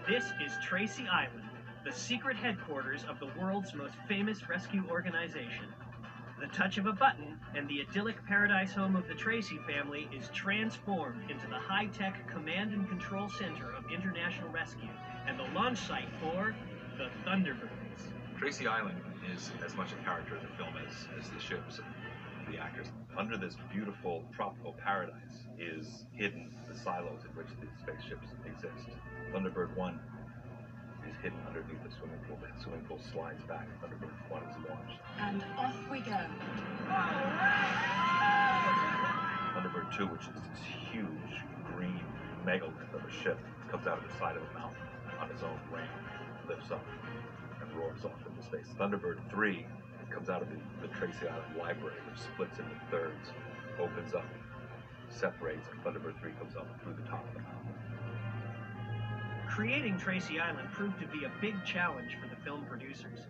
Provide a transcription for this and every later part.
This is Tracy Island, the secret headquarters of the world's most famous rescue organization. The touch of a button, and the idyllic paradise home of the Tracy family is transformed into the high-tech command and control center of international rescue and the launch site for the Thunderbirds. Tracy Island is as much a character in the film as the ships and the actors. Under this beautiful tropical paradise is hidden the silos in which the spaceships exist. Thunderbird 1 is hidden underneath the swimming pool. The swimming pool slides back. Thunderbird 1 is launched. And off we go. Thunderbird 2, which is this huge green megalith of a ship, comes out of the side of a mountain on its own ramp, lifts up, and roars off into space. Thunderbird 3 comes out of the Tracy Island library, which splits into thirds, opens up, separates, and Thunderbird 3 comes up through the top of the mountain. Creating Tracy Island proved to be a big challenge for the film producers.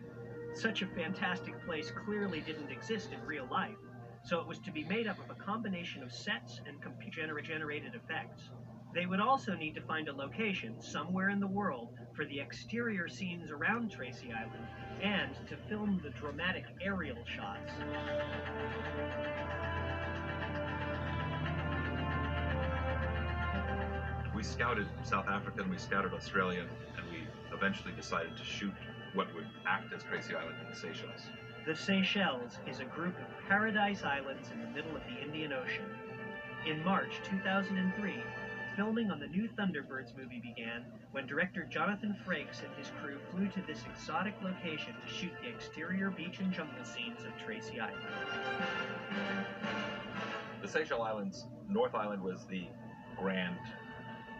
Such a fantastic place clearly didn't exist in real life, so it was to be made up of a combination of sets and computer-generated effects. They would also need to find a location somewhere in the world for the exterior scenes around Tracy Island and to film the dramatic aerial shots. We scouted South Africa and we scouted Australia, and we eventually decided to shoot what would act as Tracy Island in the Seychelles. The Seychelles is a group of paradise islands in the middle of the Indian Ocean. In March 2003, filming on the new Thunderbirds movie began when director Jonathan Frakes and his crew flew to this exotic location to shoot the exterior beach and jungle scenes of Tracy Island. The Seychelles Islands, North Island was the grand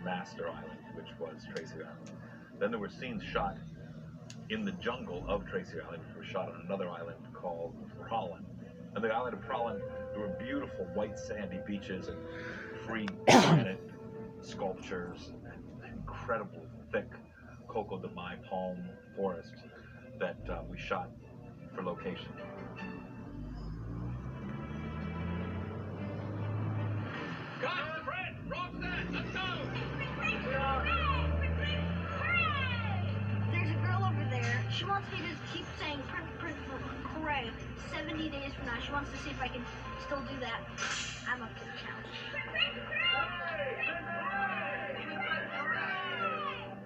master island, which was Tracy Island. Then there were scenes shot in the jungle of Tracy Island, which were shot on another island called Prahran. And the island of Prahran, there were beautiful white sandy beaches and free granite sculptures and incredible thick Coco de Mai palm forest that we shot for location. Cut! Fred! Rock that! Let's go! There's a girl over there. She wants me to keep saying hooray 70 days from now. She wants to see if I can still do that. I'm up to the challenge.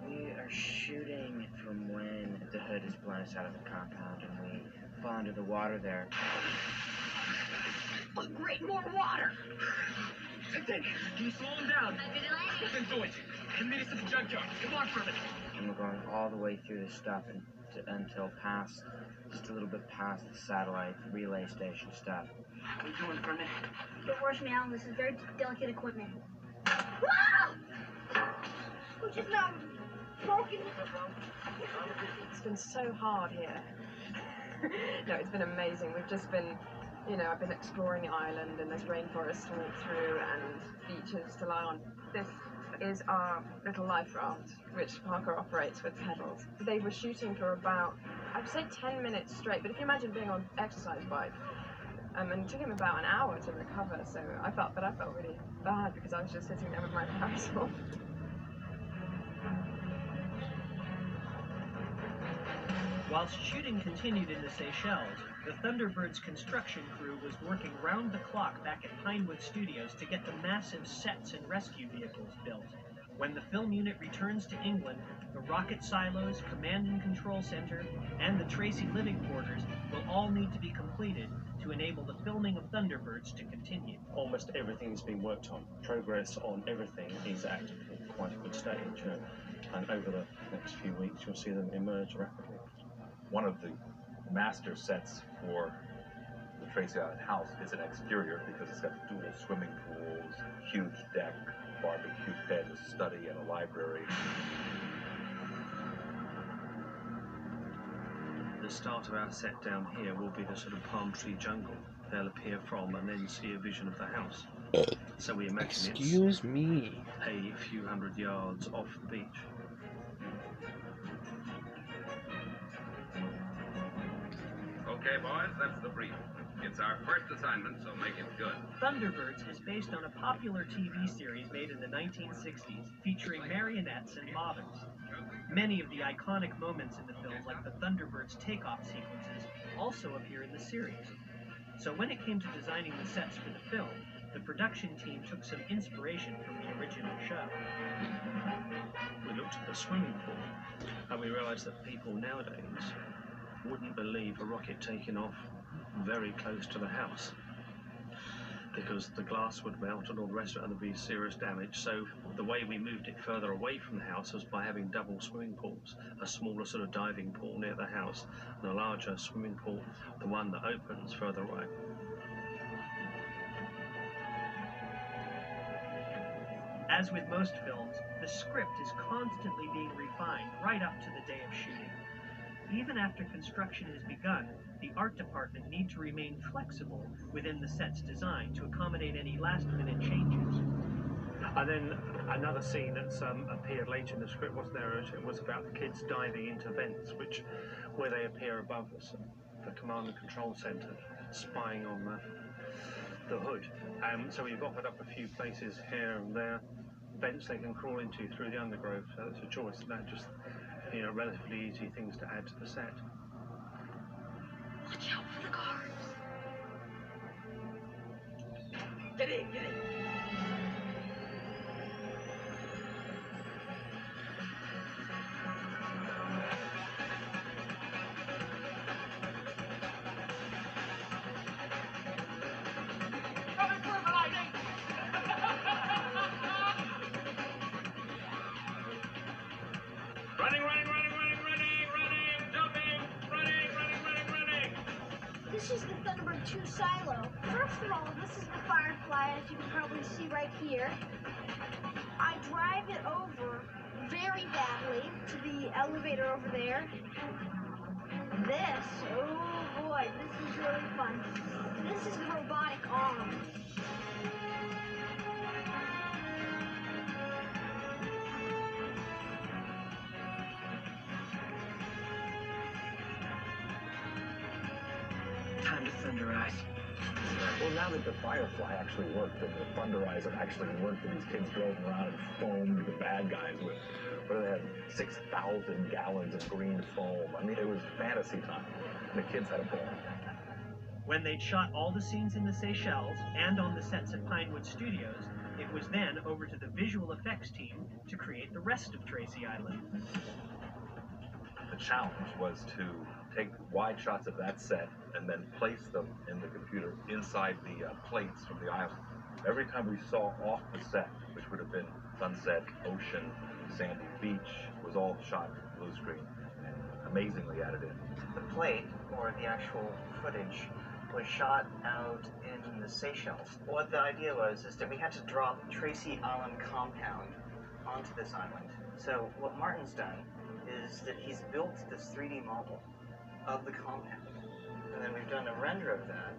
We are shooting from when the hood has blown us out of the compound and we fall into the water there. Oh, great, more water! Can you slow him down? Then do it. 10 minutes to the junkyard. Come on for a minute. And we're going all the way through this stuff until past, just a little bit past the satellite relay station stuff. What are you doing for a minute? Don't rush me, Alan. This is very delicate equipment. Which is now broken. It's been so hard here. No, it's been amazing. We've just been, I've been exploring the island, and there's rainforests to walk through and beaches to lie on. This is our little life raft, which Parker operates with pedals. They were shooting for about, I'd say 10 minutes straight, but if you imagine being on exercise bike, and it took him about an hour to recover, so I felt really bad because I was just sitting there with my parasol. Whilst shooting continued in the Seychelles, the Thunderbirds construction crew was working round the clock back at Pinewood Studios to get the massive sets and rescue vehicles built. When the film unit returns to England, the rocket silos, command and control center, and the Tracy living quarters will all need to be completed to enable the filming of Thunderbirds to continue. Almost everything is being worked on. Progress on everything is at quite a good stage, and over the next few weeks you'll see them emerge rapidly. One of the master sets for the Tracy Island house is an exterior because it's got dual swimming pools, huge deck, barbecue pit, a study, and a library. The start of our set down here will be the sort of palm tree jungle they'll appear from and then see a vision of the house. So we imagine Excuse me. A few hundred yards off the beach. Okay, boys, that's the brief. It's our first assignment, so make it good. Thunderbirds is based on a popular TV series made in the 1960s featuring marionettes and mothers. Many of the iconic moments in the film, like the Thunderbirds takeoff sequences, also appear in the series. So when it came to designing the sets for the film, the production team took some inspiration from the original show. We looked at the swimming pool and we realised that people nowadays wouldn't believe a rocket taking off very close to the house, because the glass would melt and all the rest of it, and there'd be serious damage. So the way we moved it further away from the house was by having double swimming pools, a smaller sort of diving pool near the house and a larger swimming pool, the one that opens further away. As with most films, the script is constantly being refined right up to the day of shooting. Even after construction has begun, the art department need to remain flexible within the set's design to accommodate any last-minute changes. And then another scene that's appeared later in the script wasn't there. It was about the kids diving into vents, where they appear above us, the command and control centre, spying on the hood. So we've offered up a few places here and there, vents they can crawl into through the undergrowth. So it's a choice, and they're just, relatively easy things to add to the set. Watch out for the cars. Get in, get in. This is the Thunderbird 2 silo. First of all, this is the Firefly, as you can probably see right here. I drive it over very badly to the elevator over there. This, oh boy, this is really fun. This is the robotic arm. Time to thunderize. Well, now that the Firefly actually worked and the Thunderizer actually worked, and these kids drove around and foamed the bad guys with, they had 6,000 gallons of green foam. I mean, it was fantasy time. And the kids had a ball. When they'd shot all the scenes in the Seychelles and on the sets at Pinewood Studios, it was then over to the visual effects team to create the rest of Tracy Island. The challenge was to take wide shots of that set and then place them in the computer inside the plates from the island. Every time we saw off the set, which would have been sunset, ocean, sandy beach, was all shot blue screen and amazingly added in. The plate, or the actual footage, was shot out in the Seychelles. What the idea was is that we had to drop Tracy Island compound onto this island. So what Martin's done is that he's built this 3D model of the compound. And then we've done a render of that.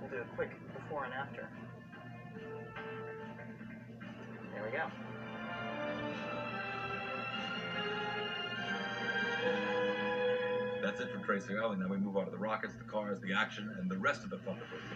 We'll do a quick before and after. There we go. That's it for Tracy Island. Now we move on to the rockets, the cars, the action, and the rest of the Thunderbirds.